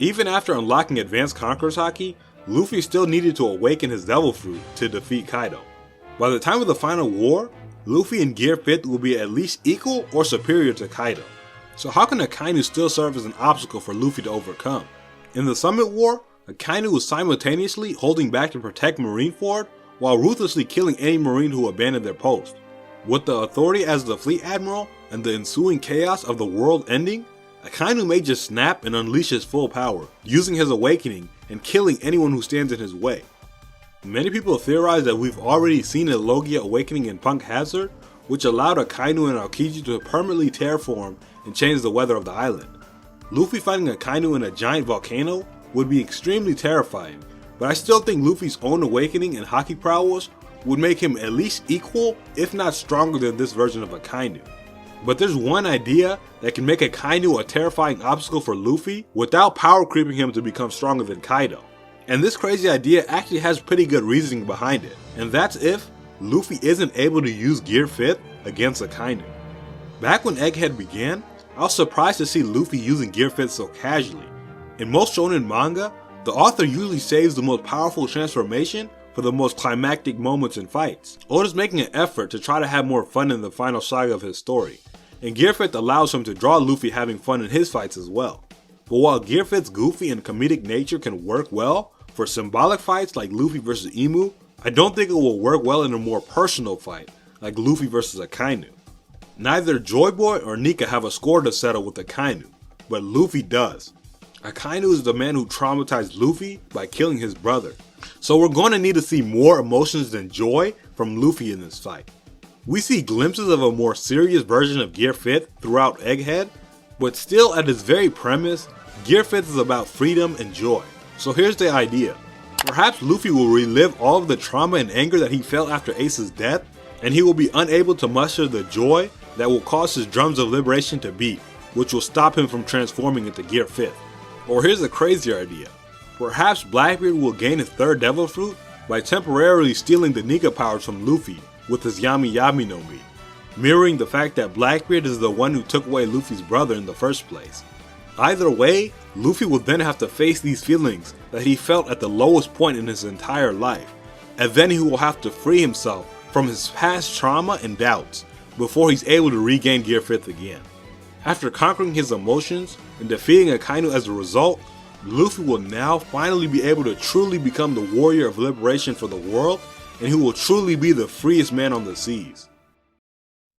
Even after unlocking Advanced Conqueror's Haki, Luffy still needed to awaken his Devil Fruit to defeat Kaido. By the time of the final war, Luffy in Gear 5th will be at least equal or superior to Kaido. So how can AKAINU still serve as an obstacle for Luffy to overcome? In the Summit War, AKAINU was simultaneously holding back to protect Marineford while ruthlessly killing any Marine who abandoned their post. With the authority as the Fleet Admiral and the ensuing chaos of the world ending, AKAINU may just snap and unleash his full power, using his awakening and killing anyone who stands in his way. Many people theorize that we've already seen a Logia awakening in Punk Hazard, which allowed AKAINU and Aokiji to permanently terraform and change the weather of the island. Luffy fighting AKAINU in a giant volcano would be extremely terrifying, but I still think Luffy's own awakening and Haki prowess would make him at least equal, if not stronger than this version of AKAINU. But there's one idea that can make AKAINU a terrifying obstacle for Luffy without power creeping him to become stronger than Kaido. And this crazy idea actually has pretty good reasoning behind it, and that's if Luffy isn't able to use Gear 5th against AKAINU. Back when Egghead began, I was surprised to see Luffy using Gear 5th so casually. In most shonen manga, the author usually saves the most powerful transformation for the most climactic moments in fights. Oda's making an effort to try to have more fun in the final saga of his story, and Gear 5th allows him to draw Luffy having fun in his fights as well. But while Gear 5th's goofy and comedic nature can work well for symbolic fights like Luffy vs Imu, I don't think it will work well in a more personal fight like Luffy vs AKAINU. Neither Joy Boy or Nika have a score to settle with AKAINU, but Luffy does. AKAINU is the man who traumatized Luffy by killing his brother, so we're going to need to see more emotions than joy from Luffy in this fight. We see glimpses of a more serious version of Gear 5th throughout Egghead, but still at its very premise, Gear 5th is about freedom and joy. So here's the idea. Perhaps Luffy will relive all of the trauma and anger that he felt after Ace's death, and he will be unable to muster the joy that will cause his drums of liberation to beat, which will stop him from transforming into Gear 5th. Or here's a crazier idea. Perhaps Blackbeard will gain his third Devil Fruit by temporarily stealing the Nika powers from Luffy with his Yami Yami no Mi, mirroring the fact that Blackbeard is the one who took away Luffy's brother in the first place. Either way, Luffy will then have to face these feelings that he felt at the lowest point in his entire life, and then he will have to free himself from his past trauma and doubts before he's able to regain Gear 5th again. After conquering his emotions and defeating AKAINU as a result, Luffy will now finally be able to truly become the warrior of liberation for the world, and he will truly be the freest man on the seas.